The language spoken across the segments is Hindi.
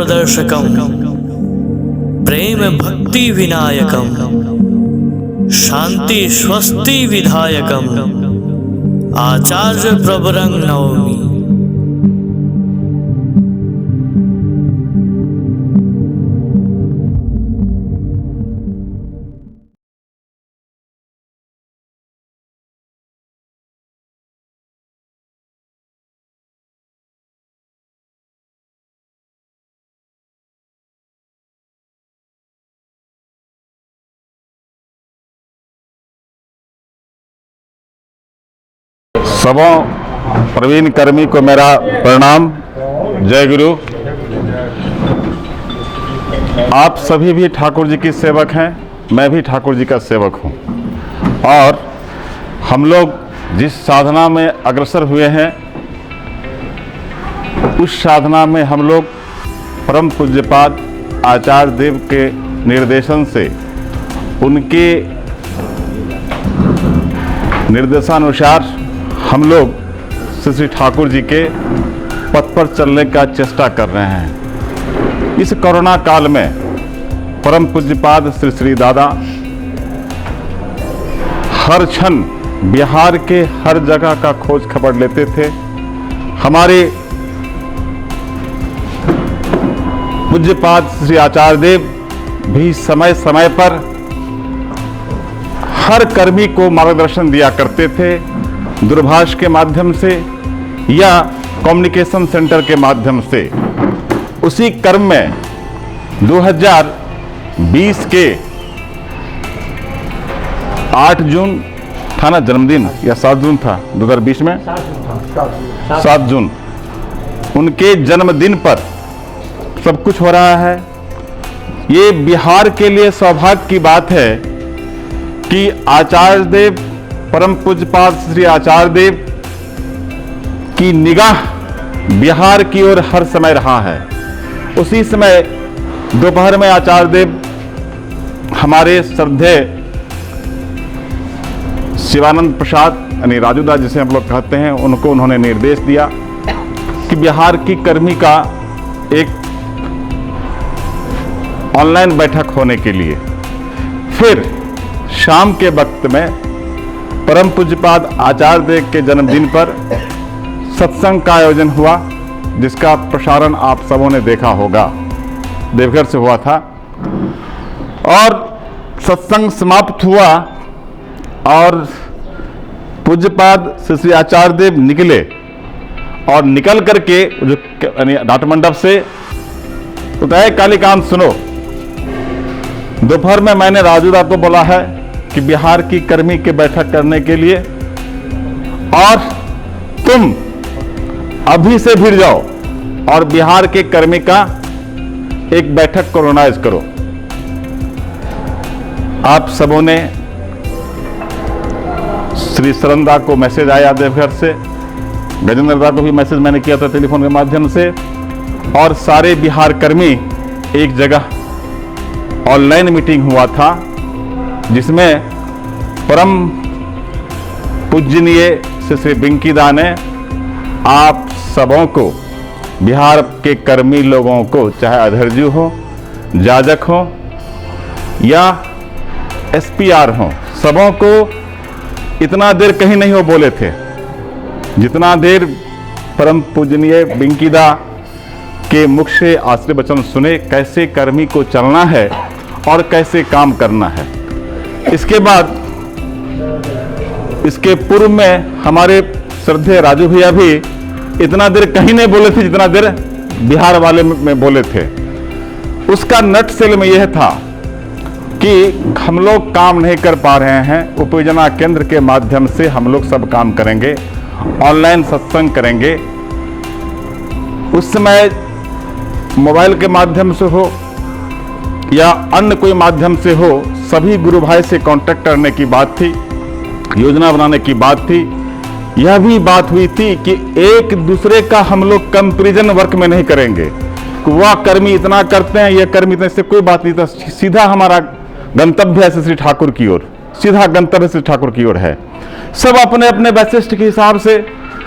प्रदर्शकम प्रेम भक्ति विनायकम शांति स्वस्ति विधायकम आचार्य प्रवरं नौमि। सबों प्रवीण कर्मी को मेरा प्रणाम। जय गुरु। आप सभी भी ठाकुर जी की सेवक हैं, मैं भी ठाकुर जी का सेवक हूं। और हम लोग जिस साधना में अग्रसर हुए हैं उस साधना में हम लोग परम पूज्यपाद आचार्य देव के निर्देशन से, उनके निर्देशानुसार हम लोग श्री ठाकुर जी के पथ पर चलने का चेष्टा कर रहे हैं। इस कोरोना काल में परम पूज्यपाद श्री श्री दादा हर क्षण बिहार के हर जगह का खोज खबर लेते थे। हमारे पूज्यपाद श्री आचार्य देव भी समय समय पर हर कर्मी को मार्गदर्शन दिया करते थे, दूरभाष के माध्यम से या कम्युनिकेशन सेंटर के माध्यम से। उसी क्रम में 2020 के 8 जून था ना जन्मदिन, या 7 जून था 2020 में, 7 जून, उनके जन्मदिन पर सब कुछ हो रहा है। ये बिहार के लिए सौभाग्य की बात है कि आचार्य देव, परम पूज्यपाद श्री आचार्य देव की निगाह बिहार की ओर हर समय रहा है। उसी समय दोपहर में आचार्य देव हमारे श्रद्धेय शिवानंद प्रसाद यानी राजूदा जिसे हम लोग कहते हैं, उनको उन्होंने निर्देश दिया कि बिहार की कर्मी का एक ऑनलाइन बैठक होने के लिए। फिर शाम के वक्त में परम पूज्यपाद आचार्य देव के जन्मदिन पर सत्संग का आयोजन हुआ, जिसका प्रसारण आप सबों ने देखा होगा, देवघर से हुआ था। और सत्संग समाप्त हुआ और पूज्यपाद श्री आचार्य देव निकले और निकल करके जो नाट मंडप से उतरे, काली कान सुनो। दोपहर में मैंने राजूदा को बोला है कि बिहार की कर्मी के बैठक करने के लिए, और तुम अभी से भिड़ जाओ और बिहार के कर्मी का एक बैठक ऑर्गेनाइज करो। आप सबों ने, श्री सरंदा को मैसेज आया देवघर से, गजेंद्र दा को भी मैसेज मैंने किया था टेलीफोन के माध्यम से, और सारे बिहार कर्मी एक जगह ऑनलाइन मीटिंग हुआ था, जिसमें परम पूजनीय श्री बिंकी दा ने आप सबों को, बिहार के कर्मी लोगों को, चाहे अधरजू हो, जाजक हो या एसपीआर हो, सबों को इतना देर कहीं नहीं हो बोले थे जितना देर परम पूजनीय बिंकी दा के मुख से आश्रय वचन सुने, कैसे कर्मी को चलना है और कैसे काम करना है। इसके बाद, इसके पूर्व में हमारे श्रद्धेय राजू भैया भी इतना देर कहीं नहीं बोले थे जितना देर बिहार वाले में बोले थे। उसका नट सेल में यह था कि हम लोग काम नहीं कर पा रहे हैं, उपयोजना केंद्र के माध्यम से हम लोग सब काम करेंगे, ऑनलाइन सत्संग करेंगे। उस समय मोबाइल के माध्यम से हो या अन्य कोई माध्यम से हो, सभी गुरु भाई से कांटेक्ट करने की बात थी, योजना बनाने की बात थी। यह भी बात हुई थी कि एक दूसरे का हम लोग कंपैरिजन वर्क में नहीं करेंगे कि वह कर्मी इतना करते हैं, यह कर्मी इतना, इससे कोई बात नहीं। तो सीधा हमारा गंतव्य है श्री ठाकुर की ओर, सीधा गंतव्य श्री ठाकुर की ओर है। सब अपने अपने वैशिष्ट के हिसाब से,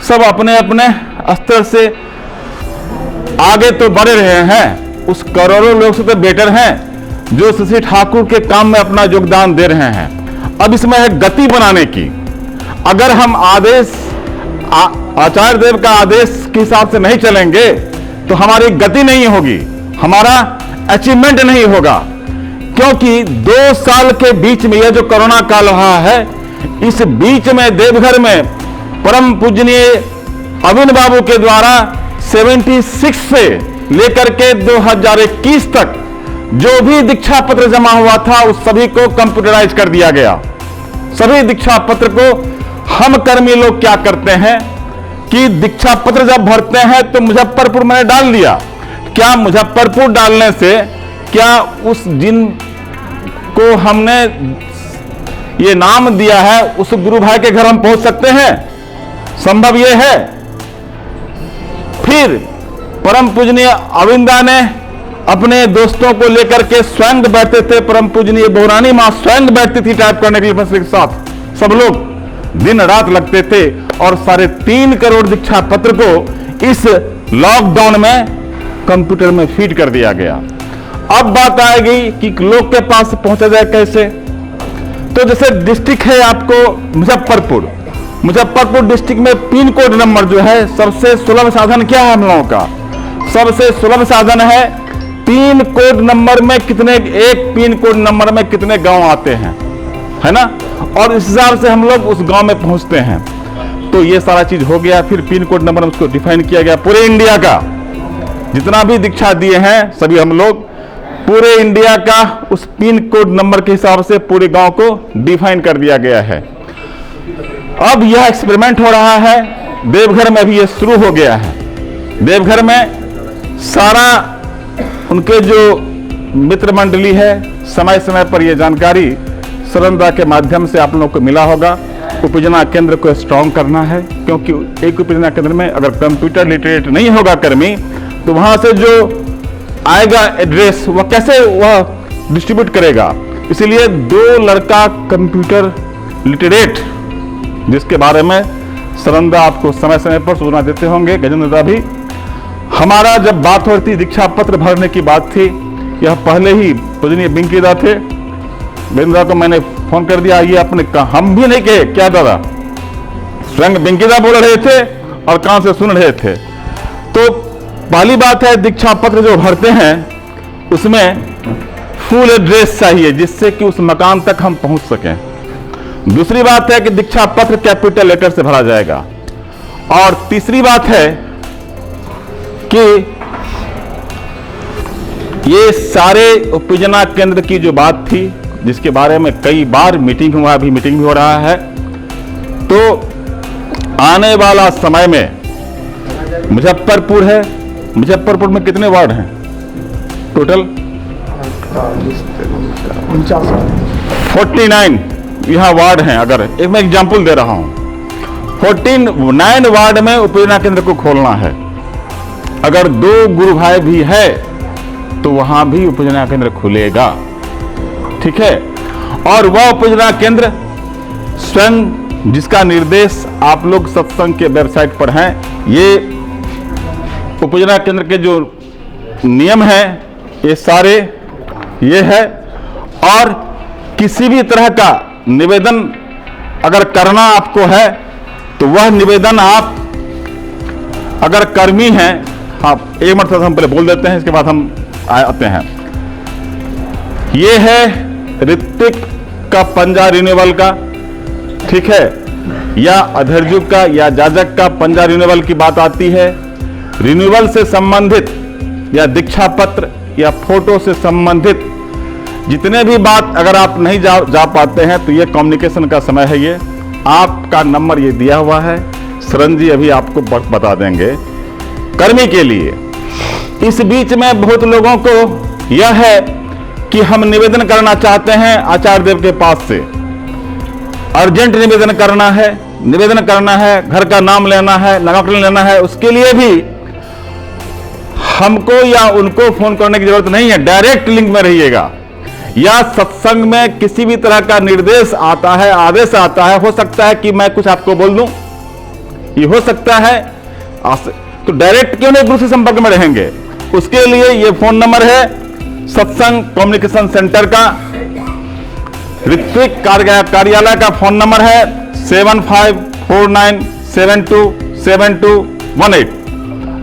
सब अपने अपने स्तर से आगे तो बढ़े रहे हैं, उस करोड़ों लोग से तो बेटर हैं जो शशि ठाकुर के काम में अपना योगदान दे रहे हैं। अब इसमें है गति बनाने की। अगर हम आचार्य देव का आदेश के हिसाब से नहीं चलेंगे तो हमारी गति नहीं होगी, हमारा अचीवमेंट नहीं होगा। क्योंकि 2 साल के बीच में यह जो कोरोना काल रहा है, इस बीच में देवघर में परम पूजनीय अविन बाबू के द्वारा 76 से लेकर के 2021 तक जो भी दीक्षा पत्र जमा हुआ था उस सभी को कंप्यूटराइज कर दिया गया। सभी दीक्षा पत्र को हम कर्मी लोग क्या करते हैं कि दीक्षा पत्र जब भरते हैं तो मुजफ्फरपुर मैंने डाल दिया। क्या मुजफ्फरपुर डालने से क्या उस जिन को हमने ये नाम दिया है उस गुरु भाई के घर हम पहुंच सकते हैं? संभव ये है। फिर परम पूजनीय अविंदा ने अपने दोस्तों को लेकर के स्वयं बैठते थे, परम पूजनीय बहुरानी मां स्वयं बैठती थी टाइप करने के लिए, साथ सब लोग दिन रात लगते थे और 3.5 करोड़ दीक्षा पत्र को इस लॉकडाउन में कंप्यूटर में फीड कर दिया गया। अब बात आएगी कि लोग के पास पहुंचा जाए कैसे। तो जैसे डिस्ट्रिक्ट है आपको मुजफ्फरपुर डिस्ट्रिक्ट में पिन कोड नंबर जो है, सबसे सुलभ साधन क्या है हम लोगों का? सबसे सुलभ साधन है पिन कोड नंबर में कितने, एक पिन कोड नंबर में कितने गांव आते हैं, है ना, और इस हिसाब से हम लोग उस गांव में पहुंचते हैं। तो ये सारा चीज हो गया। फिर पिन कोड नंबर उसको डिफाइन किया गया। पूरे इंडिया का जितना भी दीक्षा दिए हैं सभी हम लोग पूरे इंडिया का उस पिन कोड नंबर के हिसाब से पूरे गांव को डिफाइन कर दिया गया है। अब यह एक्सपेरिमेंट हो रहा है देवघर में भी, यह शुरू हो गया है। देवघर में सारा उनके जो मित्र मंडली है, समय समय पर यह जानकारी सरंदा के माध्यम से आप लोगों को मिला होगा। उपजना केंद्र को स्ट्रांग करना है, क्योंकि एक उपजना केंद्र में अगर कंप्यूटर लिटरेट नहीं होगा कर्मी तो वहां से जो आएगा एड्रेस वह कैसे वह डिस्ट्रीब्यूट करेगा। इसलिए 2 लड़का कंप्यूटर लिटरेट, जिसके बारे में सरंदा आपको समय समय पर सूचना देते होंगे, गजेंद्र भी। हमारा जब बात हो रही थी दीक्षा पत्र भरने की बात थी, यह पहले ही पूजनीय बिंकीदा थे, बिंदा को मैंने फोन कर दिया। ये आपने कहा, हम भी नहीं कहे, क्या दादा, स्वयं बिंकीदा बोल रहे थे और कान से सुन रहे थे। तो पहली बात है दीक्षा पत्र जो भरते हैं उसमें फुल एड्रेस चाहिए जिससे कि उस मकान तक हम पहुंच सकें। दूसरी बात है कि दीक्षा पत्र कैपिटल लेटर से भरा जाएगा। और तीसरी बात है कि ये सारे उपजना केंद्र की जो बात थी, जिसके बारे में कई बार मीटिंग हुआ, अभी मीटिंग भी हो रहा है, तो आने वाला समय में मुजफ्फरपुर है, मुजफ्फरपुर में कितने वार्ड हैं टोटल? 49 यहाँ वार्ड हैं। अगर एक मैं एग्जांपल दे रहा हूं, 49 वार्ड में उपजना केंद्र को खोलना है। अगर 2 गुरु भाई भी है तो वहां भी उपजना केंद्र खुलेगा, ठीक है। और वह उपजना केंद्र स्वयं जिसका निर्देश आप लोग सत्संग के वेबसाइट पर हैं, ये उपजना केंद्र के जो नियम हैं ये सारे ये है। और किसी भी तरह का निवेदन अगर करना आपको है तो वह निवेदन आप अगर कर्मी हैं, आप एक मिनट हम पहले बोल देते हैं, इसके बाद हम आते हैं। ये है ऋत्विक का पंजा रिन्यूअल का, ठीक है, या अधरजु का या जाजक का पंजा रिन्यूअल की बात आती है। रिन्यूअल से संबंधित या दीक्षा पत्र या फोटो से संबंधित जितने भी बात अगर आप नहीं जा पाते हैं तो ये कम्युनिकेशन का समय है। ये आपका नंबर ये दिया हुआ है, शरण जी अभी आपको बता देंगे कर्मी के लिए। इस बीच में बहुत लोगों को यह है कि हम निवेदन करना चाहते हैं आचार्य देव के पास से, अर्जेंट निवेदन करना है, घर का नाम लेना है, नामांकन लेना है, उसके लिए भी हमको या उनको फोन करने की जरूरत नहीं है। डायरेक्ट लिंक में रहिएगा, या सत्संग में किसी भी तरह का निर्देश आता है, आदेश आता है, हो सकता है कि मैं कुछ आपको बोल दूं, ये हो सकता है, तो डायरेक्ट क्यों नहीं गुरु से संपर्क में रहेंगे। उसके लिए ये फोन नंबर है सत्संग कम्युनिकेशन सेंटर का। ऋत्विक कार्यालय का फोन नंबर है 7549727218।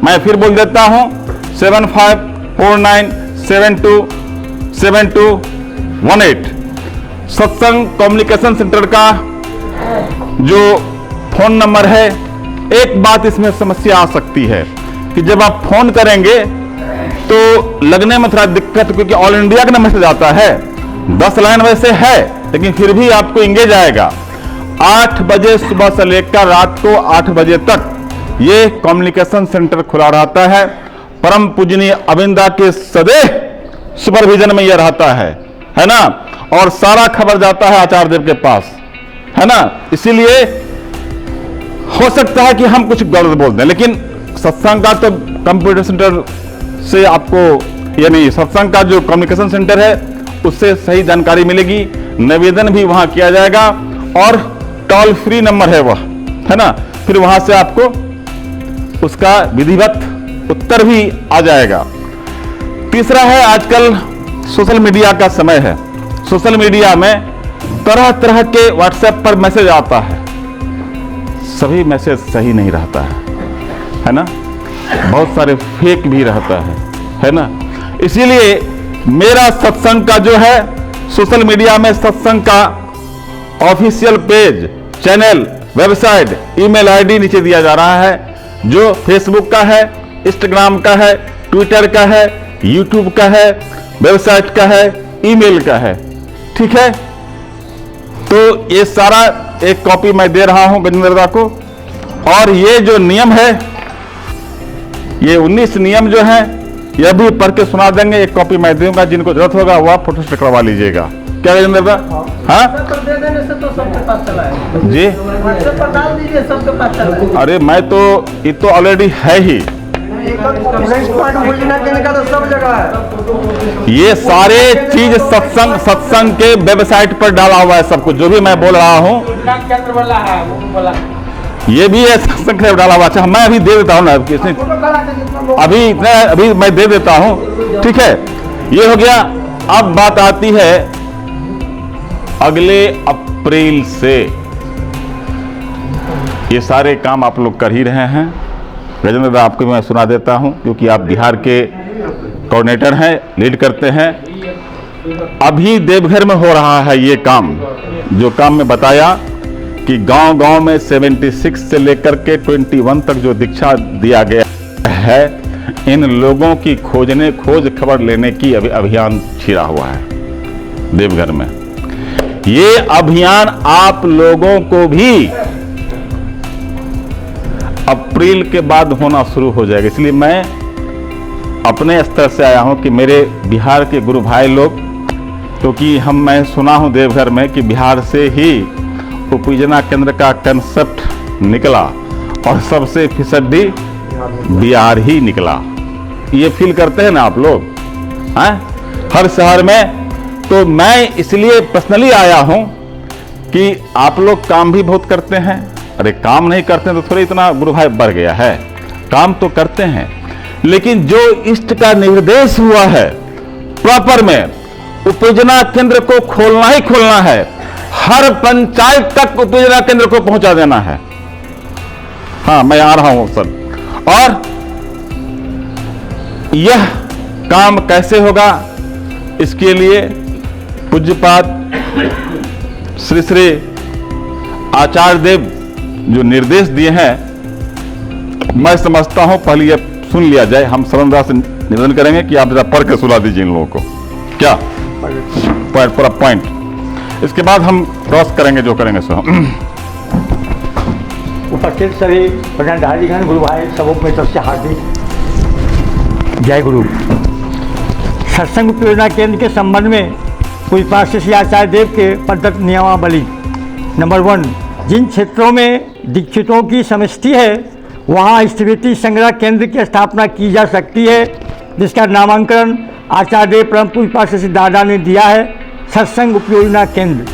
मैं फिर बोल देता हूं 7549727218। सत्संग कम्युनिकेशन सेंटर का जो फोन नंबर है। एक बात इसमें समस्या आ सकती है कि जब आप फोन करेंगे तो लगने में थोड़ा दिक्कत, क्योंकि ऑल इंडिया का मैसेज आता है। 10 लाइन वैसे है लेकिन फिर भी आपको इंगेज आएगा। 8 बजे सुबह से लेकर रात को 8 बजे तक ये कम्युनिकेशन सेंटर खुला रहता है। परम पूजनीय अविंदा के सदैव सुपरविजन में यह रहता है ना। और सारा खबर जाता है आचार्य देव के पास, है ना। इसीलिए हो सकता है कि हम कुछ गलत बोल दें, लेकिन सत्संग का तो कंप्यूटर सेंटर से आपको, यानी सत्संग का जो कम्युनिकेशन सेंटर है उससे सही जानकारी मिलेगी। निवेदन भी वहां किया जाएगा और टोल फ्री नंबर है वह, है ना। फिर वहां से आपको उसका विधिवत उत्तर भी आ जाएगा। तीसरा है, आजकल सोशल मीडिया का समय है। सोशल मीडिया में तरह तरह के व्हाट्सएप पर मैसेज आता है। सभी मैसेज सही नहीं रहता है ना। बहुत सारे फेक भी रहता है ना। इसीलिए मेरा सत्संग का जो है सोशल मीडिया में सत्संग का official page, channel, website, email ID नीचे दिया जा रहा है, जो फेसबुक का है, इंस्टाग्राम का है, ट्विटर का है, यूट्यूब का है, वेबसाइट का है, ईमेल का है। ठीक है, तो ये सारा एक कॉपी मैं दे रहा हूं गजेंद्र दा को। और ये जो नियम है, ये 19 नियम जो है, यह भी पढ़ के सुना देंगे। एक कॉपी मैं दूंगा, जिनको जरूरत होगा वो आप फोटो स्टेट करवा लीजिएगा। क्या गजेंद्र दा? हाँ दे देने से तो सबके पास चला है जी, व्हाट्सएप पर डाल दीजिए, सबके पास चला है। अरे मैं तो, ये तो ऑलरेडी है ही। योजना के निकाल सब जगह है। ये सारे चीज सत्संग के वेबसाइट पर डाला हुआ है सब कुछ, जो भी मैं बोल रहा हूँ केंद्र वाला है, वो बोला ये भी है सत्संग के डाला हुआ। अच्छा, मैं अभी दे देता हूँ ना, अभी मैं दे देता हूँ। ठीक है, ये हो गया। अब बात आती है अगले अप्रैल से ये सारे काम आप लोग कर ही रहे हैं। गजेंद्र दा, आपको मैं सुना देता हूं, क्योंकि आप बिहार के कोऑर्डिनेटर हैं, लीड करते हैं। अभी देवघर में हो रहा है ये काम, जो काम में बताया कि गांव-गांव में 76 से लेकर के 21 तक जो दीक्षा दिया गया है, इन लोगों की खोज खबर लेने की अभी अभियान छिड़ा हुआ है देवघर में। ये अभियान आप लोगों को भी अप्रैल के बाद होना शुरू हो जाएगा। इसलिए मैं अपने स्तर से आया हूं कि मेरे बिहार के गुरु भाई लोग, क्योंकि मैं सुना हूं देवघर में कि बिहार से ही उपयोजना केंद्र का कंसेप्ट निकला और सबसे फिसड्डी बिहार ही निकला। ये फील करते हैं ना आप लोग, हैं? हर शहर में। तो मैं इसलिए पर्सनली आया हूं कि आप लोग काम भी बहुत करते हैं। अरे काम नहीं करते हैं तो थोड़ा इतना गुरु भाई बढ़ गया है। काम तो करते हैं, लेकिन जो इष्ट का निर्देश हुआ है प्रॉपर में, उपयोजना केंद्र को खोलना ही खोलना है। हर पंचायत तक उपयोजना केंद्र को पहुंचा देना है। हाँ, मैं आ रहा हूं सर। और यह काम कैसे होगा, इसके लिए पूज्यपाद श्री श्री आचार्य देव जो निर्देश दिए हैं, मैं समझता हूं पहले ये सुन लिया जाए। हम सरलता से निवेदन करेंगे कि आप जरा पढ़ के सुना दीजिए इन लोगों को, क्या पूरा पॉइंट। इसके बाद हम क्रॉस करेंगे जो करेंगे सो। उपस्थित सभी प्रधानधारीगण, गुरु भाई सबों में तरफ से हार्दिक जय गुरु। सत्संग उपयोजना केंद्र के संबंध में पूज्यपाद श्री आचार्य देव के प्रदत्त नियमावली। नंबर 1, जिन क्षेत्रों में दीक्षितों की समष्टि है वहाँ स्मृति संग्रह केंद्र की स्थापना की जा सकती है, जिसका नामांकन आचार्य देव परम पूज्यपाद श्री दादा ने दिया है, सत्संग उपयोजना केंद्र।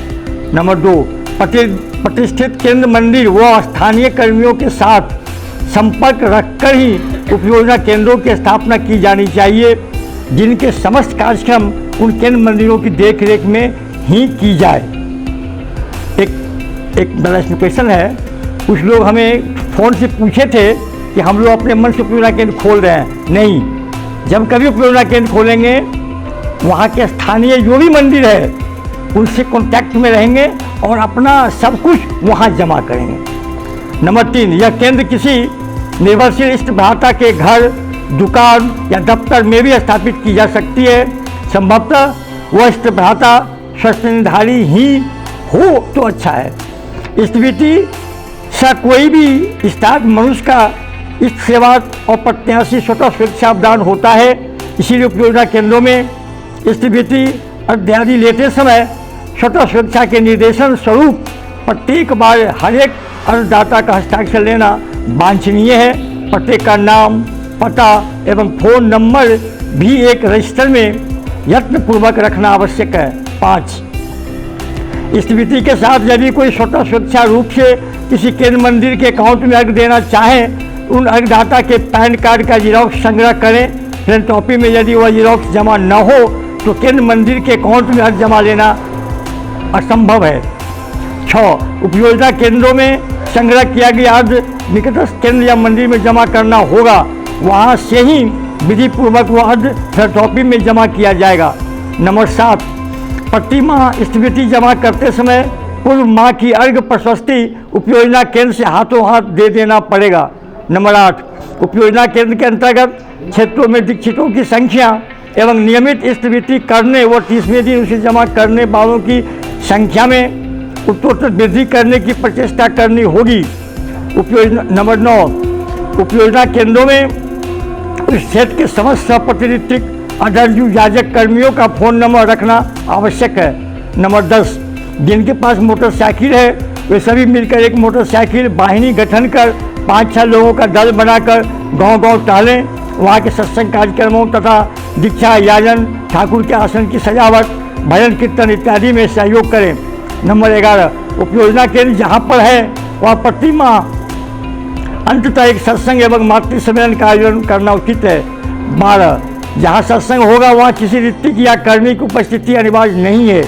नंबर 2, प्रतिष्ठित केंद्र मंदिर व स्थानीय कर्मियों के साथ संपर्क रखकर ही उपयोजना केंद्रों की स्थापना की जानी चाहिए, जिनके समस्त कार्यक्रम उन केंद्र मंदिरों की देखरेख में ही की जाए। एक बड़ा क्वेश्चन है, कुछ लोग हमें फ़ोन से पूछे थे कि हम लोग अपने मन से उपयोजना केंद्र खोल रहे हैं। नहीं, जब कभी उपयोजना केंद्र खोलेंगे, वहाँ के स्थानीय जो भी मंदिर है उनसे कांटेक्ट में रहेंगे और अपना सब कुछ वहाँ जमा करेंगे। नंबर 3, यह केंद्र किसी निर्भरशील इष्ट भ्राता के घर, दुकान या दफ्तर में भी स्थापित की जा सकती है। संभवतः वह इष्ट भ्राता स्वतंत्रधारी ही हो तो अच्छा है। स्थिति सा कोई भी स्टार्ट मनुष्य का इष्ट सेवा और प्रत्याशी स्वतः स्वेच्छा अवदान होता है। इसीलिए उपयोजना केंद्रों में स्थिति अध्यादि लेते समय स्वतः स्वेच्छा के निर्देशन स्वरूप प्रत्येक बार हर एक अर्जदाता का हस्ताक्षर लेना वांछनीय है। प्रत्येक का नाम, पता एवं फ़ोन नंबर भी एक रजिस्टर में यत्नपूर्वक रखना आवश्यक है। 5, स्थिति के साथ यदि कोई स्वतः स्वेच्छा रूप से किसी केंद्र मंदिर के अकाउंट में अर्घ देना चाहे, उन अर्घदाता के पैन कार्ड का जिरॉक्स संग्रह करें। फिलॉसफी में यदि वह जिरॉक्स जमा न हो तो केंद्र मंदिर के अकाउंट में अर्घ जमा लेना असंभव है। 6, उपयोजना केंद्रों में संग्रह किया गया अर्घ निकटस्थ केंद्र या मंदिर में जमा करना होगा। वहाँ से ही विधि पूर्वक वह अर्घ फिलॉसफी में जमा किया जाएगा। नंबर 7, प्रति माह स्थिति जमा करते समय पूर्व माह की अर्घ प्रशस्ति उपयोजना केंद्र से हाथों हाथ दे देना पड़ेगा। नंबर 8, उपयोजना केंद्र के अंतर्गत क्षेत्रों में दीक्षितों की संख्या एवं नियमित स्थिति करने व 30वें दिन उसे जमा करने वालों की संख्या में उत्तरोत्तर वृद्धि करने की प्रचेष्टा करनी होगी। उपयोजना नंबर 9, उपयोजना केंद्रों में उस क्षेत्र के समस्त प्रतिनिधित्व अदर्जु याजक कर्मियों का फ़ोन नंबर रखना आवश्यक है। नंबर 10, जिनके पास मोटरसाइकिल है वे सभी मिलकर एक मोटरसाइकिल वाहिनी गठन कर 5-6 लोगों का दल बनाकर गांव-गांव टहलें। वहाँ के सत्संग कार्यक्रमों तथा दीक्षा, याजन, ठाकुर के आसन की सजावट, भजन कीर्तन इत्यादि में सहयोग करें। नंबर 11, उपयोजना केंद्र जहाँ पर है वहाँ प्रति माह अंततः एक सत्संग एवं मातृ सम्मेलन का आयोजन करना उचित है। 12, जहाँ सत्संग होगा वहाँ किसी ऋत्विक या कर्मी की उपस्थिति अनिवार्य नहीं है।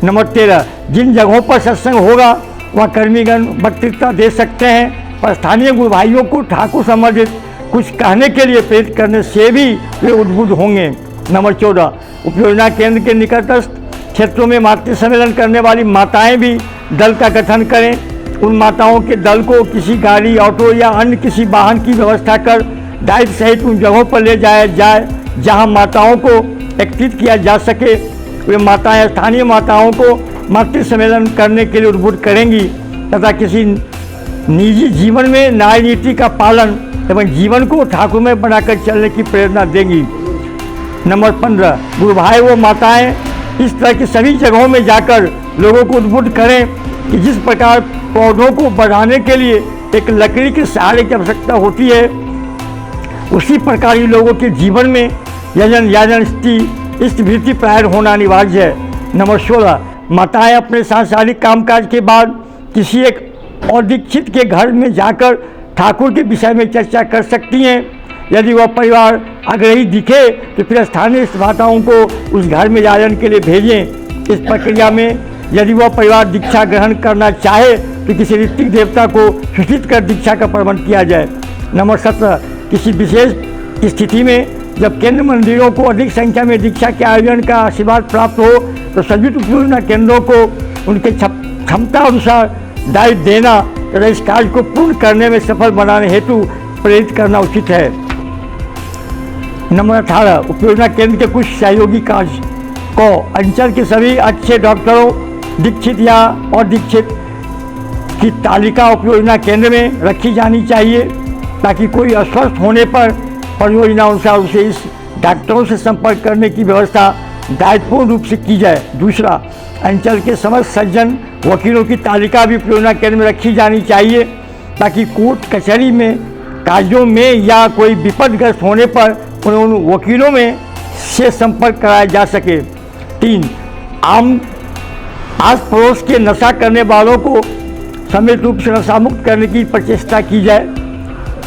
नंबर 13, जिन जगहों पर सत्संग होगा वहाँ कर्मीगण वक्तृता दे सकते हैं, पर स्थानीय गुरु भाइयों को ठाकुर संबंधित कुछ कहने के लिए प्रेरित करने से भी वे उद्बुद्ध होंगे। नंबर 14, उपयोजना केंद्र के निकटस्थ क्षेत्रों में मातृ सम्मेलन करने वाली माताएं भी दल का गठन करें। उन माताओं के दल को किसी गाड़ी, ऑटो या अन्य किसी वाहन की व्यवस्था कर दायित्व सहित उन जगहों पर ले जाया जाए जहां माताओं को एकत्रित किया जा सके। वे माताएं स्थानीय माताओं को मातृ सम्मेलन करने के लिए उद्बुद्ध करेंगी तथा किसी निजी जीवन में न्याय नीति का पालन एवं जीवन को ठाकुर में बनाकर चलने की प्रेरणा देंगी। नंबर 15, गुरु भाई व माताएं इस तरह की सभी जगहों में जाकर लोगों को उद्बुद्ध करें कि जिस प्रकार पौधों को बढ़ाने के लिए एक लकड़ी के सहारे की आवश्यकता होती है, उसी प्रकार ही लोगों के जीवन में याजन स्थिति प्रायर होना अनिवार्य है। नंबर 16, माताएं अपने सांसारिक कामकाज के बाद किसी एक और दीक्षित के घर में जाकर ठाकुर के विषय में चर्चा कर सकती हैं। यदि वह परिवार आग्रही दिखे तो फिर स्थानीय माताओं को उस घर में याजन के लिए भेजें। इस प्रक्रिया में यदि वह परिवार दीक्षा ग्रहण करना चाहे तो किसी ऋत्विक देवता को सूचित कर दीक्षा का प्रबंध किया जाए। नंबर 17, किसी विशेष स्थिति में जब केंद्र मंदिरों को अधिक संख्या में दीक्षा के आयोजन का आशीर्वाद प्राप्त हो तो संयुक्त उपयोजना केंद्रों को उनके क्षमता अनुसार दायित्व देना तथा इस कार्य को पूर्ण करने में सफल बनाने हेतु प्रेरित करना उचित है। नंबर 18, उपयोजना केंद्र के कुछ सहयोगी कार्य को अंचल के सभी अच्छे डॉक्टरों, दीक्षित या अदीक्षित की तालिका उपयोजना केंद्र में रखी जानी चाहिए ताकि कोई अस्वस्थ होने पर परियोजना अनुसार उसे इस डॉक्टरों से संपर्क करने की व्यवस्था दायित्वपूर्ण रूप से की जाए। दूसरा, अंचल के समस्त सज्जन वकीलों की तालिका भी उपयोजना केंद्र में रखी जानी चाहिए ताकि कोर्ट कचहरी में कार्यों में या कोई विपदग्रस्त होने पर उन वकीलों में से संपर्क कराया जा सके। 3, आस पड़ोस के नशा करने वालों को सम्मिलित रूप से नशा मुक्त करने की प्रचेष्टा की जाए।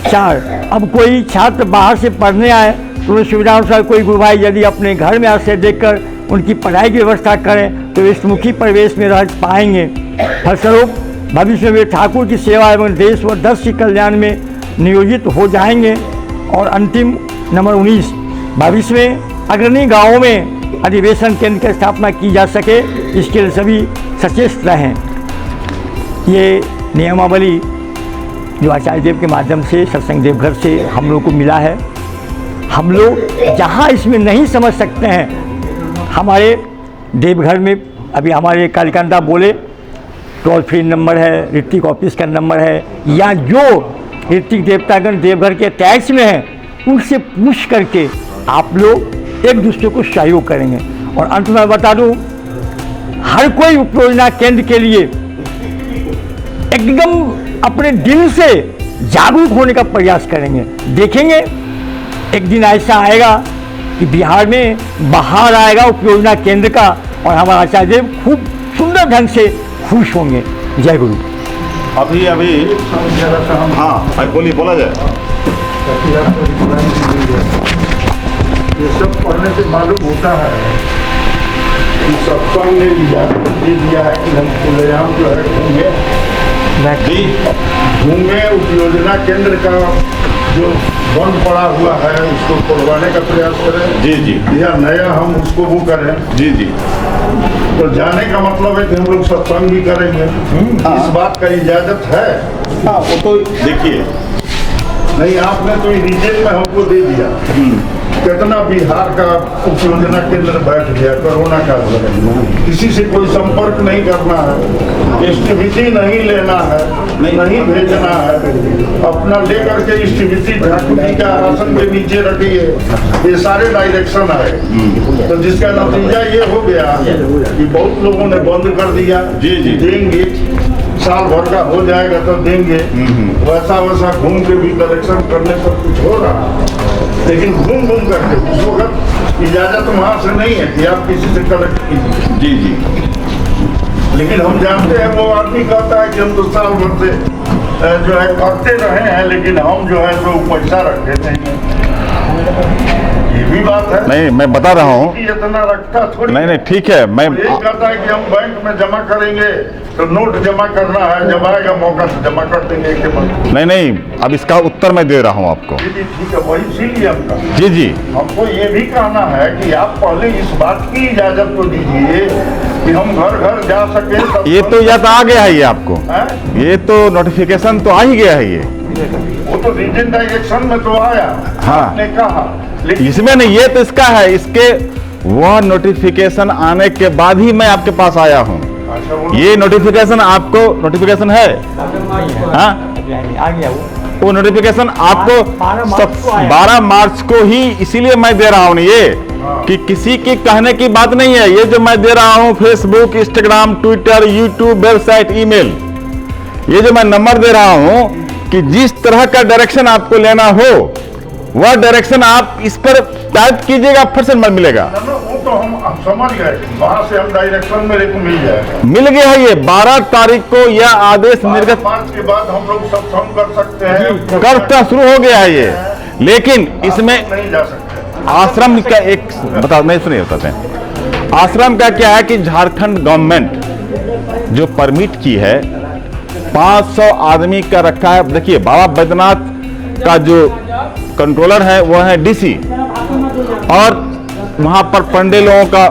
4, अब कोई छात्र बाहर से पढ़ने आए तो उन्हें सुविधानुसार कोई गुरु भाई यदि अपने घर में आश्रय देकर उनकी पढ़ाई की व्यवस्था करें तो विश्वमुखी परिवेश में रह पाएंगे। फलस्वरूप भविष्य में वे ठाकुर की सेवा एवं देश व दस के कल्याण में नियोजित हो जाएंगे। और अंतिम नंबर 19, भविष्य में अग्रणी गाँवों में अधिवेशन केंद्र की स्थापना की जा सके, इसके लिए सभी सचेत रहें। ये नियमावली जो आचार्य देव के माध्यम से सत्संग देवघर से हम लोग को मिला है। हम लोग जहाँ इसमें नहीं समझ सकते हैं, हमारे देवघर में अभी हमारे कालिकांता बोले टोल फ्री नंबर है, ऋतिक ऑफिस का नंबर है, या जो ऋतिक देवतागण देवघर के टैक्स में हैं उनसे पूछ करके आप लोग एक दूसरे को सहयोग करेंगे। और अंत में बता दूं, हर कोई उपयोजना केंद्र के लिए एकदम अपने दिल से जागरूक होने का प्रयास करेंगे। देखेंगे एक दिन ऐसा आएगा कि बिहार में बाहर आएगा उपयोजना केंद्र का और हमारा आचार्य देव खूब सुंदर ढंग से खुश होंगे। जय गुरु। अभी हाँ बोलिए, बोला जाए। ये सब पढ़ने से मालूम होता है कि सत्संग ने दिया है कि हम खुलेआम जो है घूमे उपयोजना केंद्र का जो बंद पड़ा हुआ है उसको खुलवाने का प्रयास करें। जी जी। या नया हम उसको वो करें। जी जी। तो जाने का मतलब है कि हम लोग सत्संग भी करेंगे। इस बात का इजाजत है? हाँ, वो तो देखिए, नहीं, आपने तो रीजन में हमको दे दिया। कितना बिहार का उपयोजना केंद्र बैठ गया कोरोना का। किसी से कोई संपर्क नहीं करना है, स्थिति नहीं लेना है, नहीं भेजना है, अपना लेकर के स्थिति ठाकुर जी का आसन के नीचे रखिए। ये सारे डायरेक्शन है। तो जिसका नतीजा ये हो गया कि बहुत लोगों ने बंद कर दिया। जी जी। देंगे, साल भर का हो जाएगा तो देंगे। वैसा वैसा घूम के भी कलेक्शन करने पर कुछ हो रहा, लेकिन घूम करके उस वक्त इजाजत वहाँ से नहीं है कि आप किसी से कलेक्ट कीजिए। जी जी। लेकिन हम जानते हैं, वो आदमी कहता है कि हम तो साल भर से जो है करते रहे हैं, लेकिन हम जो है तो पैसा रखते नहीं। ये भी बात है। नहीं, मैं बता रहा हूँ, इतना रखता थोड़ी। नहीं ठीक है। मैं ये कहता है कि हम बैंक में जमा करेंगे तो नोट जमा करना है, जब आएगा मौका से जमा कर देंगे के बाद। नहीं, अब इसका उत्तर मैं दे रहा हूँ आपको। जी ठीक है, वही इसीलिए हमका जी जी। हमको ये भी कहना है कि आप पहले इस बात की इजाजत तो दीजिए कि हम घर घर जा सके। ये तो याद आ गया है, ये आपको है? ये तो नोटिफिकेशन तो आ ही गया है। ये वो तो रीजन डायरेक्शन में तो आया। हाँ। आपने कहा, लेकिन इसमें नहीं, ये तो इसका है। इसके वह नोटिफिकेशन आने के बाद ही मैं आपके पास आया हूँ। अच्छा, ये नोटिफिकेशन आपको नोटिफिकेशन है? हाँ, आ गया वो नोटिफिकेशन आपको 12 मार्च को ही, इसीलिए मैं दे रहा हूँ ये, कि किसी की कहने की बात नहीं है। ये जो मैं दे रहा हूँ Facebook, Instagram, Twitter, YouTube, website, email, ये जो मैं नंबर दे रहा हूँ कि जिस तरह का डायरेक्शन आपको लेना हो वह डायरेक्शन आप इस पर टाइप कीजिएगा, फिर से मिलेगा। वो तो हम समझ गए, वहाँ से हम डायरेक्शन मेरे को मिल जाएगा। मिल गया है। ये 12 तारीख को यह आदेश निर्गत, 5 के बाद हम लोग सत्संग कर सकते हैं। करना शुरू हो गया है ये। लेकिन इसमें नहीं जा सकते। आश्रम का एक बता, नहीं सुनिए, बताते हैं। आश्रम का क्या है कि झारखंड गवर्नमेंट जो परमिट की है 500 आदमी का रखा है। देखिए, बाबा बैद्यनाथ का जो कंट्रोलर है वो है डीसी, और वहां पर पंडे लोगों का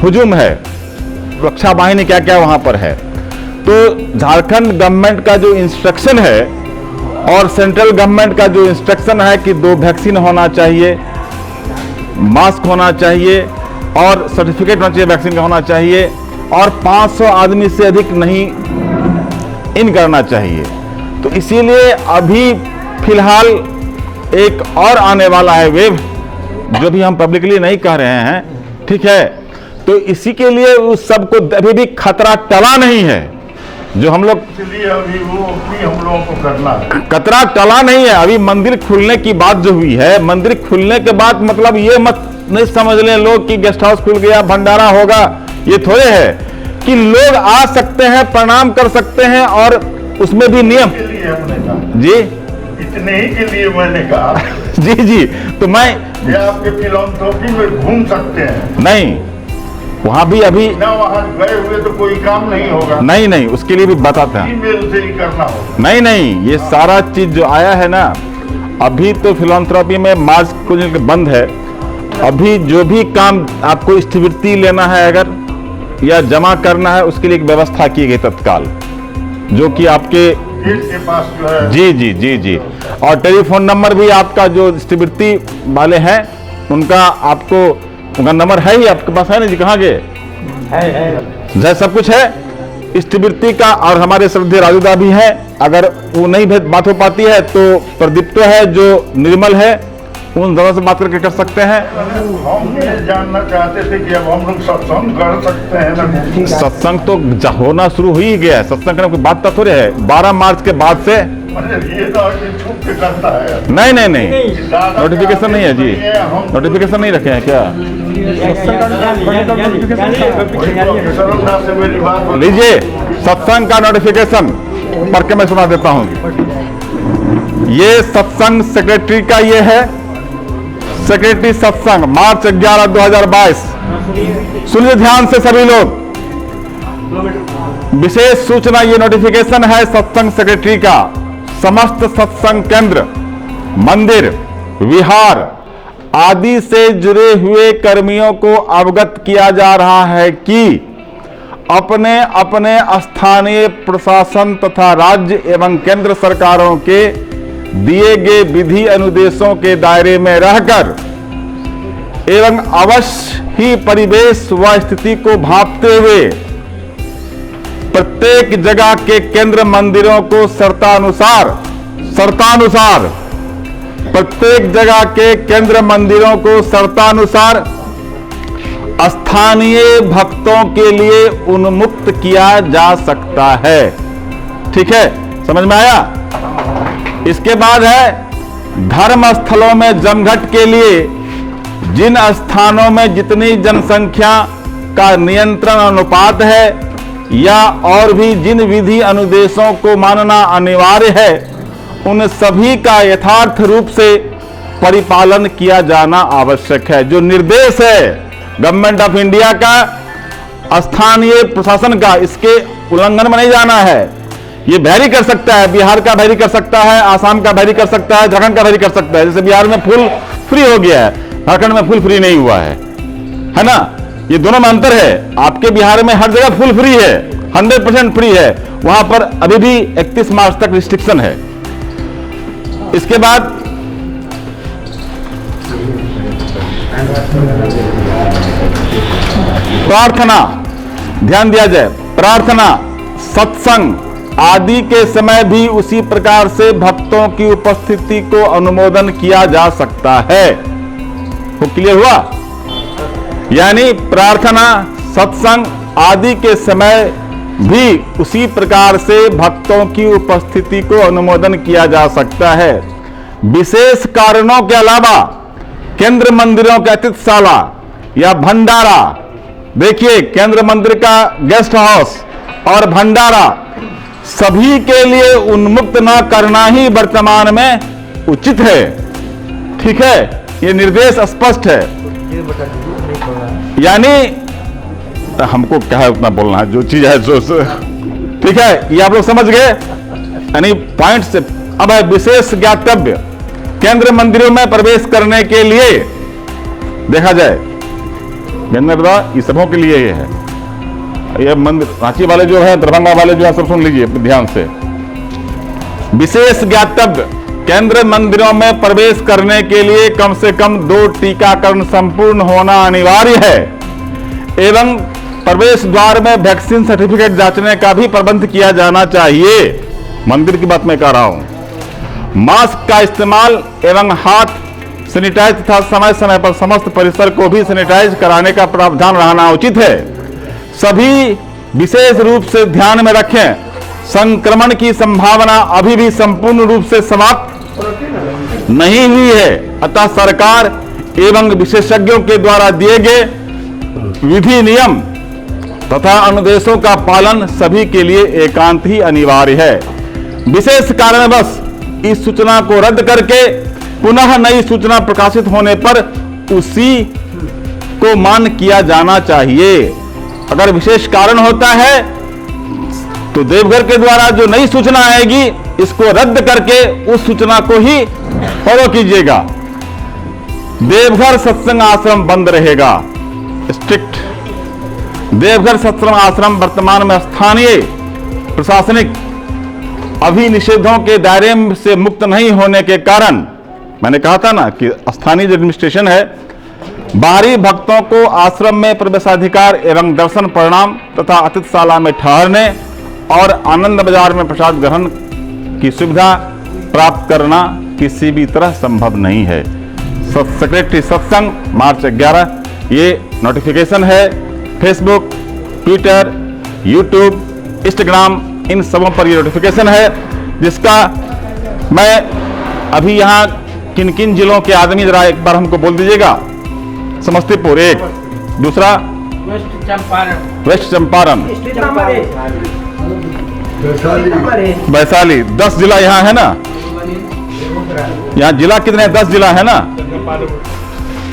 हुजूम है, रक्षा वाहिनी क्या क्या वहां पर है। तो झारखंड गवर्नमेंट का जो इंस्ट्रक्शन है और सेंट्रल गवर्नमेंट का जो इंस्ट्रक्शन है कि 2 वैक्सीन होना चाहिए, मास्क होना चाहिए और सर्टिफिकेट होना चाहिए वैक्सीन का होना चाहिए, और 500 आदमी से अधिक नहीं इन करना चाहिए। तो इसीलिए अभी फिलहाल एक और आने वाला है वेव, जो भी हम पब्लिकली नहीं कह रहे हैं, ठीक है। तो इसी के लिए उस सबको अभी भी खतरा टला नहीं है, जो हम लोग, इसलिए अभी वो अपनी हम लोगों को करना है। खतरा टला नहीं है। अभी मंदिर खुलने की बात जो हुई है, मंदिर खुलने के बाद मतलब ये मत नहीं समझ लें लोग कि गेस्ट हाउस खुल गया, भंडारा होगा, ये थोड़े है कि लोग आ सकते हैं, प्रणाम कर सकते हैं, और उसमें भी नियम इसलिए हमने कहा जी। इतने ही के लिए मैंने कहा जी जी, तो मैं कि आपके फिलॉन्थ्रोपी में घूम सकते हैं नहीं, वहां भी अभी ना, वहां गए हुए तो कोई काम नहीं होगा, नहीं नहीं, उसके लिए भी बताते हैं। ईमेल से ही करना होगा। नहीं नहीं, ये सारा चीज जो आया है ना, अभी तो फिलॉन्थ्रोपी में मार्च को बंद है। अभी जो भी काम आपको स्थिवृत्ति लेना है अगर या जमा करना है, उसके लिए एक व्यवस्था की गई तत्काल, जो कि आपके गेट के पास जो है। जी जी जी जी, और टेलीफोन नंबर भी आपका जो स्थिवृत्ति वाले हैं उनका, आपको उनका नंबर है ही आपके पास, है ना जी? कहाँ गए? है, सब कुछ है स्थिवृत्ति का। और हमारे श्रद्धेय राजूदा भी है, अगर वो नहीं बात हो पाती है तो प्रदीप्तो है जो निर्मल है, उन दोनों से बात करके कर सकते हैं। हम ये जानना चाहते थे कि अब हम लोग सत्संग कर सकते हैं ना? सत्संग तो होना शुरू हो ही गया है, सत्संग करने की बात तो थोड़े है। 12 मार्च के बाद से ये तो छुप के करता है। नहीं नहीं नहीं, नोटिफिकेशन नहीं है जी, नोटिफिकेशन नहीं रखे हैं क्या? सरलता से मेरी बात लीजिए, सत्संग का नोटिफिकेशन पढ़ के मैं सुना देता हूं। ये सत्संग सेक्रेटरी का ये है, सेक्रेटरी सत्संग मार्च 11 2022। सुनिए ध्यान से सभी लोग, विशेष सूचना, ये नोटिफिकेशन है सत्संग सेक्रेटरी का। समस्त सत्संग केंद्र, मंदिर, विहार आदि से जुड़े हुए कर्मियों को अवगत किया जा रहा है कि अपने अपने स्थानीय प्रशासन तथा राज्य एवं केंद्र सरकारों के दिए गए विधि अनुदेशों के दायरे में रहकर एवं अवश्य ही परिवेश व स्थिति को भांपते हुए प्रत्येक जगह के केंद्र मंदिरों को शर्तानुसार प्रत्येक जगह के केंद्र मंदिरों को शर्तानुसार स्थानीय भक्तों के लिए उन्मुक्त किया जा सकता है। ठीक है, समझ में आया? इसके बाद है धर्म स्थलों में जमघट के लिए जिन स्थानों में जितनी जनसंख्या का नियंत्रण अनुपात है या और भी जिन विधि अनुदेशों को मानना अनिवार्य है, उन सभी का यथार्थ रूप से परिपालन किया जाना आवश्यक है। जो निर्देश है गवर्नमेंट ऑफ इंडिया का, स्थानीय प्रशासन का, इसके उल्लंघन में नहीं जाना है। ये वैरी कर सकता है, बिहार का वैरी कर सकता है, आसाम का वैरी कर सकता है, झारखंड का वैरी कर सकता है। जैसे बिहार में फुल फ्री हो गया है, झारखंड में फुल फ्री नहीं हुआ है ना? ये दोनों में अंतर है। आपके बिहार में हर जगह फुल फ्री है, 100% फ्री है, वहां पर अभी भी 31 मार्च तक रिस्ट्रिक्शन है। इसके बाद प्रार्थना, ध्यान दिया जाए, प्रार्थना, सत्संग आदि के समय भी उसी प्रकार से भक्तों की उपस्थिति को अनुमोदन किया जा सकता है। वो क्लियर हुआ? यानी प्रार्थना, सत्संग आदि के समय भी उसी प्रकार से भक्तों की उपस्थिति को अनुमोदन किया जा सकता है। विशेष कारणों के अलावा केंद्र मंदिरों का अतिथिशाला या भंडारा, देखिए केंद्र मंदिर का गेस्ट हाउस और भंडारा सभी के लिए उन्मुक्त न करना ही वर्तमान में उचित है। ठीक है, ये निर्देश स्पष्ट है। यानी हमको क्या है उतना बोलना है, जो चीज है जो, ठीक है, ये आप लोग समझ गए। यानी पॉइंट से अब है विशेष ज्ञातव्य। केंद्र मंदिरों में प्रवेश करने के लिए देखा जाए, ये सबों के लिए ये है। ये मंदिर रांची वाले जो है, दरभंगा वाले जो है, सब सुन लीजिए ध्यान से। विशेष ज्ञातव्य, केंद्र मंदिरों में प्रवेश करने के लिए कम से कम 2 टीकाकरण संपूर्ण होना अनिवार्य है एवं प्रवेश द्वार में वैक्सीन सर्टिफिकेट जांचने का भी प्रबंध किया जाना चाहिए। मंदिर की बात मैं कह रहा हूं। मास्क का इस्तेमाल एवं हाथ सैनिटाइज तथा समय समय पर समस्त परिसर को भी सैनिटाइज कराने का प्रावधान रहना उचित है। सभी विशेष रूप से ध्यान में रखें, संक्रमण की संभावना अभी भी संपूर्ण रूप से समाप्त नहीं हुई है, अतः सरकार एवं विशेषज्ञों के द्वारा दिए गए विधि नियम तथा अनुदेशों का पालन सभी के लिए एकांत ही अनिवार्य है। विशेष कारणवश इस सूचना को रद्द करके पुनः नई सूचना प्रकाशित होने पर उसी को मान्य किया जाना चाहिए। अगर विशेष कारण होता है तो देवघर के द्वारा जो नई सूचना आएगी इसको रद्द करके उस सूचना को ही फॉलो कीजिएगा। देवघर सत्संग आश्रम बंद रहेगा, स्ट्रिक्ट। देवघर सत्संग आश्रम वर्तमान में स्थानीय प्रशासनिक अभिनिषेधों के दायरे से मुक्त नहीं होने के कारण, मैंने कहा था ना कि स्थानीय जो एडमिनिस्ट्रेशन है, बाहरी भक्तों को आश्रम में प्रवेशाधिकार एवं दर्शन प्रणाम तथा अतिथिशाला में ठहरने और आनंद बाजार में प्रसाद ग्रहण की सुविधा प्राप्त करना किसी भी तरह संभव नहीं है। सेक्रेटरी सत्संग मार्च 11। ये नोटिफिकेशन है फेसबुक, ट्विटर, यूट्यूब, इंस्टाग्राम, इन सबों पर ये नोटिफिकेशन है, जिसका मैं अभी यहाँ किन किन जिलों के आदमी जरा एक बार हमको बोल दीजिएगा। समस्तीपुर एक, दूसरा वेस्ट चंपारण, वैशाली, 10 जिला यहाँ है ना। यहाँ जिला कितने हैं? 10 जिला है ना।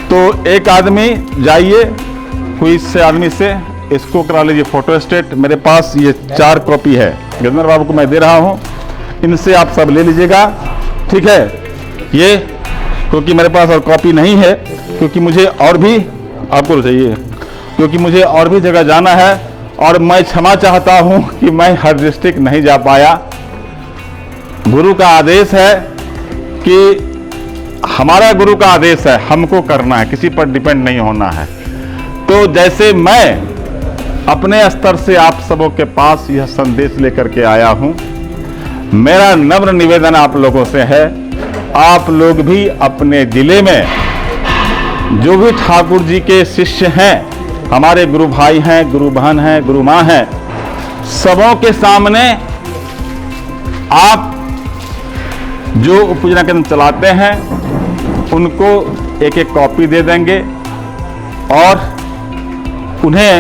तो एक आदमी जाइए कोई से आदमी से इसको करा लीजिए फोटो स्टेट। मेरे पास ये 4 कॉपी है, गजेंद्र बाबू को मैं दे रहा हूँ, इनसे आप सब ले लीजिएगा, ठीक है। ये क्योंकि मेरे पास और कॉपी नहीं है, क्योंकि मुझे और भी आपको चाहिए, क्योंकि मुझे और भी जगह जाना है और मैं क्षमा चाहता हूँ कि मैं हर डिस्ट्रिक्ट नहीं जा पाया। गुरु का आदेश है कि हमारा गुरु का आदेश है, हमको करना है, किसी पर डिपेंड नहीं होना है। तो जैसे मैं अपने स्तर से आप सबों के पास यह संदेश लेकर के आया हूं, मेरा नम्र निवेदन आप लोगों से है, आप लोग भी अपने जिले में जो भी ठाकुर जी के शिष्य हैं, हमारे गुरु भाई हैं, गुरु बहन हैं, गुरु माँ हैं, सबों के सामने आप जो उपपूजना केंद्र चलाते हैं उनको एक एक कॉपी दे देंगे और उन्हें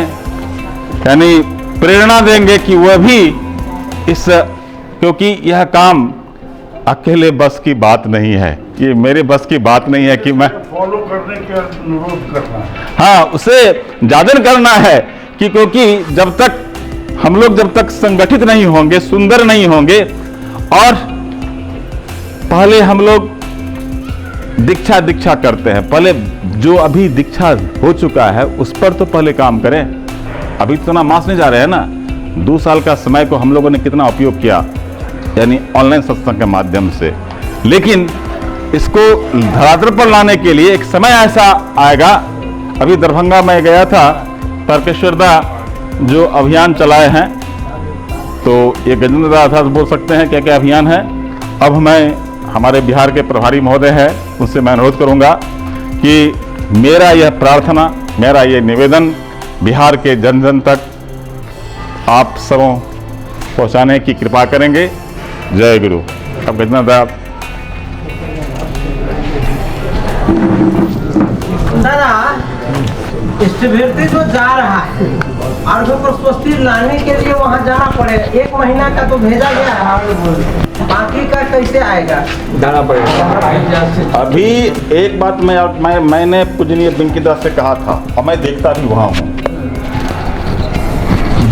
यानी प्रेरणा देंगे कि वह भी इस, क्योंकि यह काम अकेले बस की बात नहीं है, ये मेरे बस की बात नहीं है कि मैं फॉलो करने का अनुरोध करना है। हाँ, उसे जादन करना है कि क्योंकि जब तक हम लोग जब तक संगठित नहीं होंगे, सुंदर नहीं होंगे, और पहले हम लोग दीक्षा करते हैं, पहले जो अभी दीक्षा हो चुका है उस पर तो पहले काम करें। अभी तो ना मास नहीं जा रहे हैं ना। 2 साल का समय को हम लोगों ने कितना उपयोग किया, यानी ऑनलाइन सत्संग के माध्यम से, लेकिन इसको धरातल पर लाने के लिए एक समय ऐसा आएगा। अभी दरभंगा में गया था, तारकेश्वर दा जो अभियान चलाए हैं, तो ये गजेंद्र दा था, बोल सकते हैं क्या क्या अभियान है। अब मैं हमारे बिहार के प्रभारी महोदय हैं, उनसे मैं अनुरोध करूंगा कि मेरा यह प्रार्थना, मेरा यह निवेदन बिहार के जन जन तक आप सबों पहुंचाने की कृपा करेंगे। जय गुरु। अब गजेंद्र दा। दादा, स्टेबिलिटी जो जा रहा है और जो प्रस्वस्ति लाने के लिए वहाँ जाना पड़ेगा, 1 महीना का तो भेजा गया है, बाकी का कैसे आएगा? जाना पड़ेगा। अभी एक बात मैंने पूजनीय बिंकीदास से कहा था और मैं देखता भी वहां हूं,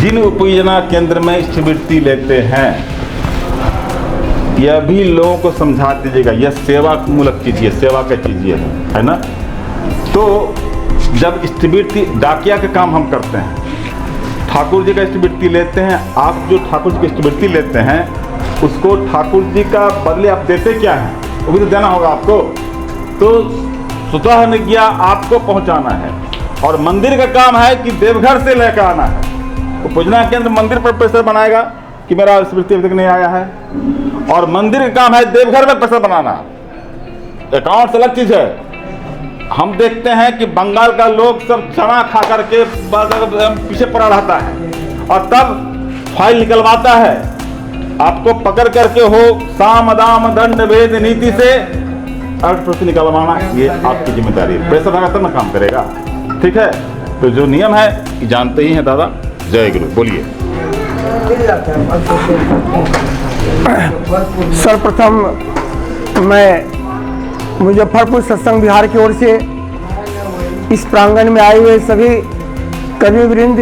जिन उपयोजना केंद्र में शिविरती लेते हैं, यह भी लोगों को समझा दीजिएगा, यह सेवा मूलक कीजिए, सेवा का कीजिए, है ना। तो जब स्थिवृत्ति डाकिया का काम हम करते हैं, ठाकुर जी का स्थिवृत्ति लेते हैं, आप जो ठाकुर जी की स्थिवृत्ति लेते हैं उसको ठाकुर जी का बदले आप देते क्या हैं, वो भी तो देना होगा आपको। तो स्वतः निज्ञा आपको पहुंचाना है, और मंदिर का काम है कि देवघर से लेकर आना है। तो पूजना केंद्र मंदिर पर पैसा बनाएगा कि मेरा स्मृति अभी तक नहीं आया है, और मंदिर का काम है देवघर में पैसा बनाना। अकाउंट से अलग चीज है। हम देखते हैं कि बंगाल का लोग सब चना खा करके पीछे पड़ा रहता है और तब फाइल निकलवाता है, आपको पकड़ करके हो साम दाम दंड भेद नीति से अर्थ निकलवाना, ये आपकी जिम्मेदारी है। पैसा लगा तब ना काम करेगा, ठीक है। तो जो नियम है कि जानते ही हैं दादा। जय गुरु। बोलिए। सर्वप्रथम मैं मुजफ्फरपुर सत्संग विहार की ओर से इस प्रांगण में आए हुए सभी कवि वृंद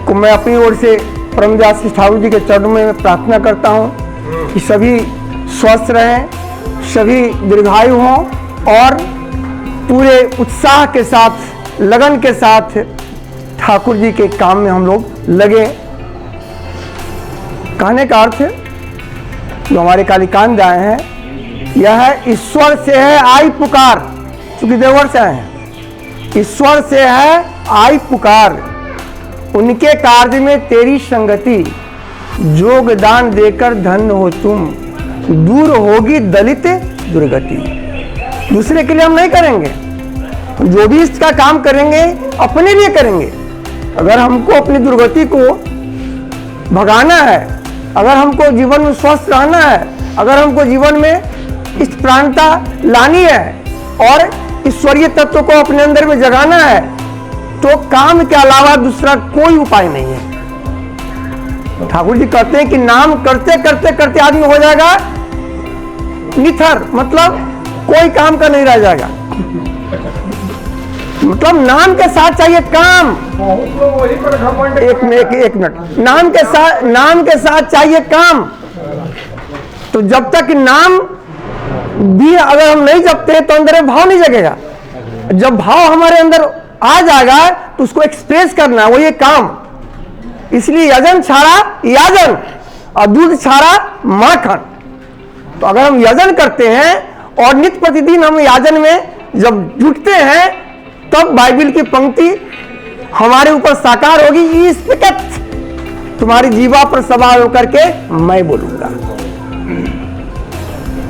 को मैं अपनी ओर से परमदास ठाकुर जी के चरणों में प्रार्थना करता हूँ कि सभी स्वस्थ रहें, सभी दीर्घायु हों और पूरे उत्साह के साथ, लगन के साथ ठाकुर जी के काम में हम लोग लगे। कहने का अर्थ जो हमारे कालिकांत आए हैं, यह है ईश्वर से है आई पुकार, क्योंकि देवघर से आए हैं। ईश्वर से है आई पुकार, उनके कार्य में तेरी संगति, योगदान देकर धन्य हो तुम, दूर होगी दलित दुर्गति। दूसरे के लिए हम नहीं करेंगे, जो भी इसका काम करेंगे अपने लिए करेंगे। अगर हमको अपनी दुर्गति को भगाना है, अगर हमको जीवन में स्वस्थ रहना है, अगर हमको जीवन में इस प्राणता लानी है और ईश्वरीय तत्व को अपने अंदर में जगाना है, तो काम के अलावा दूसरा कोई उपाय नहीं है। ठाकुर जी कहते हैं कि नाम करते करते करते आदमी हो जाएगा निथर, मतलब कोई काम का नहीं रह जाएगा। मतलब नाम के साथ चाहिए काम। एक मिनट, नाम के साथ चाहिए काम। तो जब तक नाम भी अगर हम नहीं जपते तो अंदर में भाव नहीं जगेगा। जब भाव हमारे अंदर आ जाएगा तो उसको एक्सप्रेस करना, वो ये काम। इसलिए यजन छाड़ा याजन और दूध छाड़ा माखन। तो अगर हम यजन करते हैं और नित्य प्रतिदिन हम याजन में जब जुटते हैं, तब बाइबिल की पंक्ति हमारे ऊपर साकार होगी, इस तुम्हारी जीवा पर सवार होकर के मैं बोलूंगा।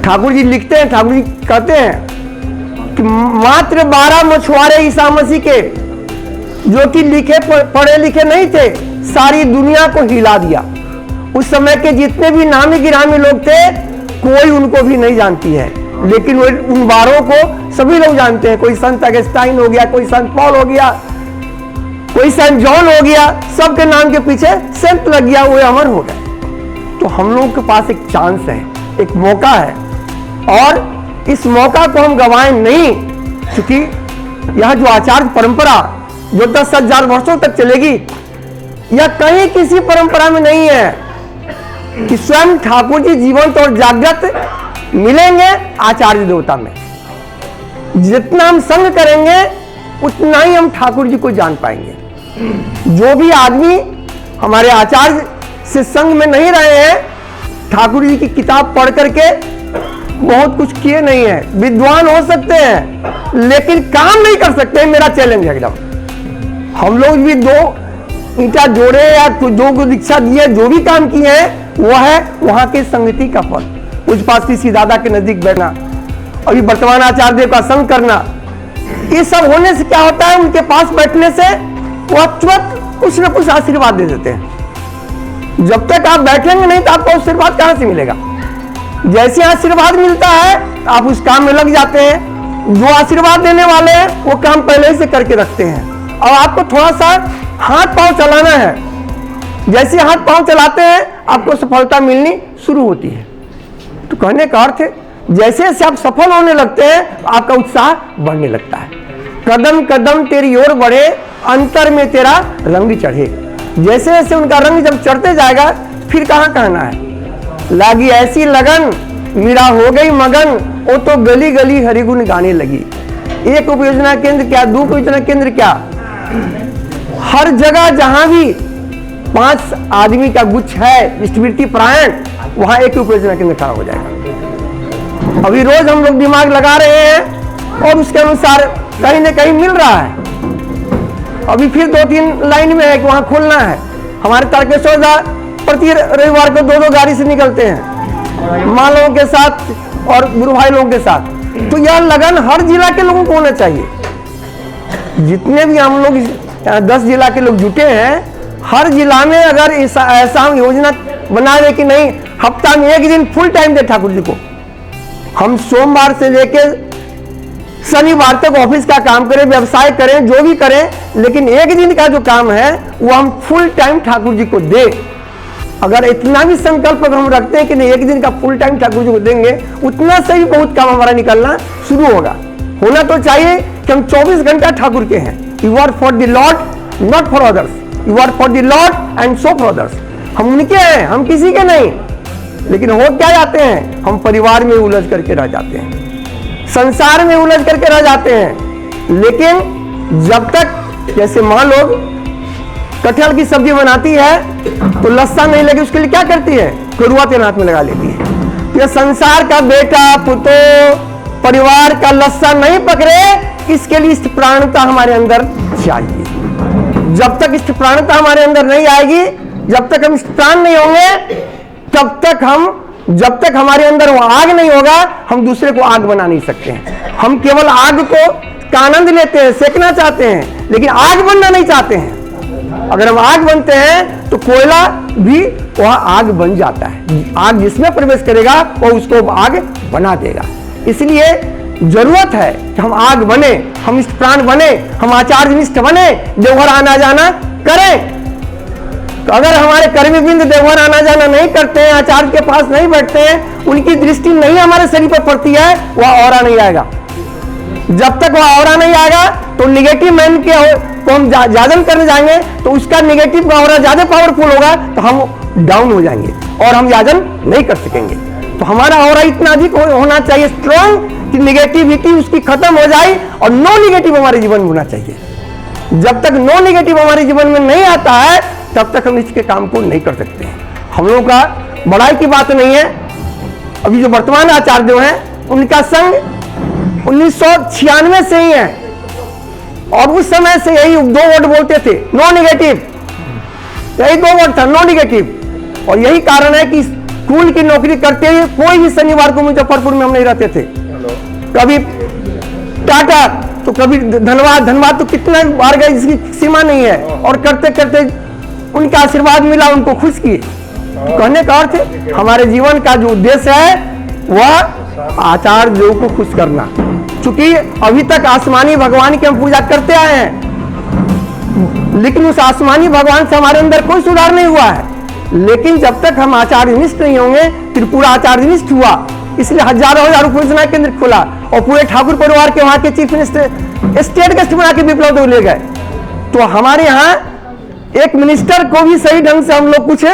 ठाकुर जी लिखते हैं, ठाकुर जी कहते हैं कि मात्र 12 मछुआरे ईसा मसीह के, जो कि लिखे पढ़े लिखे नहीं थे, सारी दुनिया को हिला दिया। उस समय के जितने भी नामी गिरामी लोग थे, कोई उनको भी नहीं जानती है, लेकिन वो उन 12 को सभी लोग जानते हैं। कोई संत अगस्टाइन हो गया, कोई संत पॉल हो गया, कोई संत जॉन हो गया, सबके नाम के पीछे संत लग गया, वो अमर हो गए। तो हम लोगों के पास एक चांस है, एक मौका है, और इस मौका को हम गंवाएं नहीं, क्योंकि यह जो आचार्य परंपरा जो 10,000 वर्षों तक चलेगी, यह कहीं किसी परंपरा में नहीं है कि स्वयं ठाकुर जी जीवंत और जागृत मिलेंगे आचार्य देवता में। जितना हम संग करेंगे उतना ही हम ठाकुर जी को जान पाएंगे। जो भी आदमी हमारे आचार्य से संग में नहीं रहे हैं, ठाकुर जी की किताब पढ़ करके बहुत कुछ किए नहीं है, विद्वान हो सकते हैं लेकिन काम नहीं कर सकते। मेरा चैलेंज है एकदम। हम लोग भी 2 ईंटा जोड़े या 2 को दीक्षा दिए, जो भी काम किए हैं वो है वहां के संगति का फल। कुछ पास किसी दादा के नजदीक बैठना, अभी वर्तमान आचार्य देव का संग करना, ये सब होने से क्या होता है, उनके पास बैठने से वो तुरंत कुछ न कुछ आशीर्वाद दे देते हैं। जब तक आप बैठेंगे नहीं तो आपको आशीर्वाद कहां से मिलेगा। जैसे आशीर्वाद मिलता है आप उस काम में लग जाते हैं। जो आशीर्वाद देने वाले हैं वो काम पहले से करके रखते हैं, और आपको थोड़ा सा हाथ पांव चलाना है। जैसे हाथ पांव चलाते हैं आपको सफलता मिलनी शुरू होती है। तो कहने का अर्थ है, जैसे जैसे आप सफल होने लगते हैं आपका उत्साह बढ़ने लगता है। कदम कदम तेरी ओर बढ़े, अंतर में तेरा रंग चढ़े। जैसे जैसे उनका रंग जब चढ़ते जाएगा, फिर कहाँ कहना है, लागी ऐसी लगन मीरा हो गई मगन, वो तो गली गली हरिगुण गाने लगी। एक उपयोजना केंद्र क्या, 2 उपयोजना केंद्र क्या, हर जगह जहां भी 5 आदमी का गुच्छ है स्मृति परायण, वहां एक उपयोजना केंद्र खड़ा हो जाएगा। अभी रोज हम लोग दिमाग लगा रहे हैं और उसके अनुसार कहीं न कहीं मिल रहा है। अभी फिर 2-3 लाइन में है कि वहां खोलना है। हमारे तारकेश्वर प्रति रविवार को 2-2 गाड़ी से निकलते हैं, माँ लोगों के साथ और गुरु भाई लोगों के साथ। तो यह लगन हर जिला के लोगों को होना चाहिए। जितने भी हम लोग 10 जिला के लोग जुटे हैं, हर जिला में अगर ऐसा हम योजना बना दे कि नहीं, हफ्ता में 1 दिन फुल टाइम दे ठाकुर जी को। हम सोमवार से लेकर शनिवार तक ऑफिस का काम करें, व्यवसाय करें, जो भी करें, लेकिन 1 दिन का जो काम है वो हम फुल टाइम ठाकुर जी को दे। अगर इतना भी संकल्प अगर हम रखते हैं कि नहीं एक दिन का फुल टाइम ठाकुर जी को देंगे, उतना से भी बहुत काम हमारा निकलना शुरू होगा। होना तो चाहिए कि हम 24 घंटा ठाकुर के हैं। You are for the lord, not for others. You are for the lord and so for others. हम उनके हैं, हम किसी के नहीं। लेकिन हो क्या जाते हैं, हम परिवार में उलझ करके रह जाते हैं, संसार में उलझ करके रह जाते हैं। लेकिन जब तक जैसे माँ लोग कटहल की सब्जी बनाती है तो लस्सा नहीं लगे, उसके लिए क्या करती है, कड़ुआ तेल हाथ में लगा लेती है। यह संसार का बेटा पुतो परिवार का लस्सा नहीं पकड़े, इसके लिए इष्ट प्राणता हमारे अंदर चाहिए। जब तक इष्ट प्राणता हमारे अंदर नहीं आएगी, जब तक हम इष्ट प्राण नहीं होंगे, जब तक हमारे अंदर वो आग नहीं होगा, हम दूसरे को आग बना नहीं सकते हैं। हम केवल आग को का आनंद लेते हैं, सेकना चाहते हैं, लेकिन आग बनना नहीं चाहते हैं। अगर हम आग बनते हैं तो कोयला भी वह आग बन जाता है। आग जिसमें प्रवेश करेगा वो उसको आग बना देगा। इसलिए जरूरत है कि हम आग बने, हम इष्ट प्राण बने, हम आचार्य निष्ठ बने, देवघर आना जाना करें। तो अगर हमारे कर्मबिंद देवघर आना जाना नहीं करते हैं, आचार्य के पास नहीं बैठते हैं, उनकी दृष्टि नहीं हमारे शरीर पर पड़ती है, वह ऑरा नहीं आएगा। जब तक वह ऑरा नहीं आएगा तो निगेटिव मैन के को हम जाजन करने जाएंगे तो उसका निगेटिव का ऑरा ज्यादा पावरफुल होगा, तो हम डाउन हो जाएंगे और हम याजन नहीं कर सकेंगे। तो हमारा ऑरा इतना अधिक होना चाहिए स्ट्रॉन्ग कि निगेटिविटी उसकी खत्म हो जाए और नो निगेटिव हमारे जीवन में होना चाहिए। जब तक नो निगेटिव हमारे जीवन में नहीं आता है तब तक हम इसके काम को नहीं कर सकते हैं। हम लोगों का बड़ाई की बात नहीं है। अभी जो वर्तमान आचार्य हैं उनका संग 1996 से ही है और उस समय से यही 2 वर्ड बोलते थे, नो निगेटिव। यही 2 वर्ड था, नो निगेटिव। और यही कारण है कि स्कूल की नौकरी करते हुए कोई भी शनिवार को मुजफ्फरपुर में हम नहीं रहते थे। कभी टाटा तो कभी धनबाद तो कितना बार गए इसकी सीमा नहीं है। और करते करते उनका आशीर्वाद मिला, उनको खुश किए। कहने का अर्थ है हमारे जीवन का जो उद्देश्य है वह आचार्य जो को खुश करना। चूंकि अभी तक आसमानी भगवान की हम पूजा करते आए हैं, लेकिन उस आसमानी भगवान से हमारे अंदर कोई सुधार नहीं हुआ है। लेकिन जब तक हम आचार्य निष्ठ नहीं होंगे, फिर पूरा आचार्य निष्ठ हुआ, इसलिए हजारों उपयोजना केंद्र खोला और पूरे ठाकुर परिवार के वहां के चीफ मिनिस्टर स्टेट गेस्ट बना के विप्लव ले गए। तो हमारे यहाँ एक मिनिस्टर को भी सही ढंग से हम लोग कुछ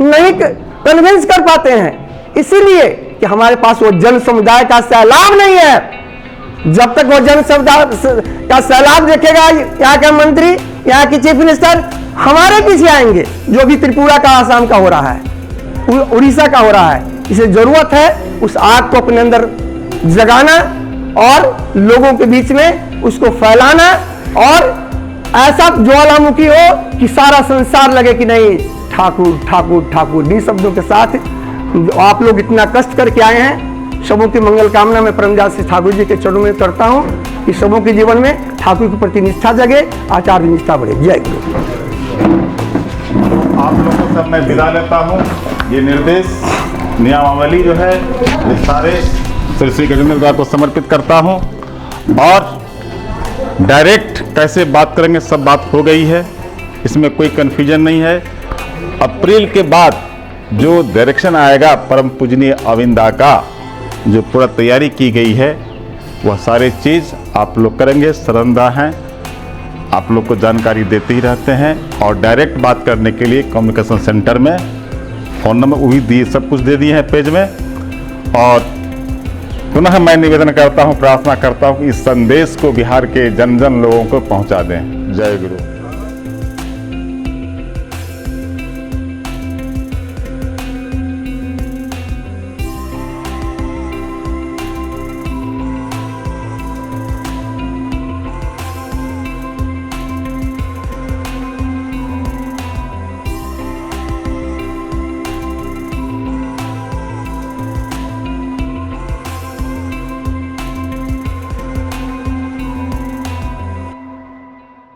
नहीं कन्विंस कर पाते हैं, इसीलिए कि हमारे पास वो जन समुदाय का सैलाब नहीं है। जब तक वो जन समुदाय का सैलाब देखेगा यहाँ का मंत्री, यहाँ की चीफ मिनिस्टर हमारे पीछे आएंगे, जो भी त्रिपुरा का, आसाम का हो रहा है, उड़ीसा का हो रहा है। इसे जरूरत है उस आग को अपने अंदर जगाना और लोगों के बीच में उसको फैलाना और ऐसा ज्वालामुखी हो कि सारा संसार लगे कि नहीं ठाकुर ठाकुर ठाकुर। इन शब्दों के साथ आप लोग इतना कष्ट करके आए हैं, सबों की मंगल कामना मैं परमदास ठाकुर जी के चरणों में करता हूँ कि सबों के जीवन में ठाकुर के प्रति निष्ठा जगे, आचार्य निष्ठा बढ़े। जय गुरु। आप लोगों से मैं विदा लेता हूँ। ये निर्देश नियमावली जो है ये सारे श्री गजेंद्र दा को समर्पित करता हूँ और डायरेक्ट कैसे बात करेंगे सब बात हो गई है, इसमें कोई कन्फ्यूजन नहीं है। अप्रैल के बाद जो डायरेक्शन आएगा परम पूजनीय अविंदा का, जो पूरा तैयारी की गई है वह सारे चीज़ आप लोग करेंगे। सरंदा हैं, आप लोग को जानकारी देते ही रहते हैं और डायरेक्ट बात करने के लिए कम्युनिकेशन सेंटर में फ़ोन नंबर वो भी दिए, सब कुछ दे दिए हैं पेज में। और पुनः मैं निवेदन करता हूँ, प्रार्थना करता हूँ कि इस संदेश को बिहार के जन जन लोगों को पहुँचा दें। जय गुरु।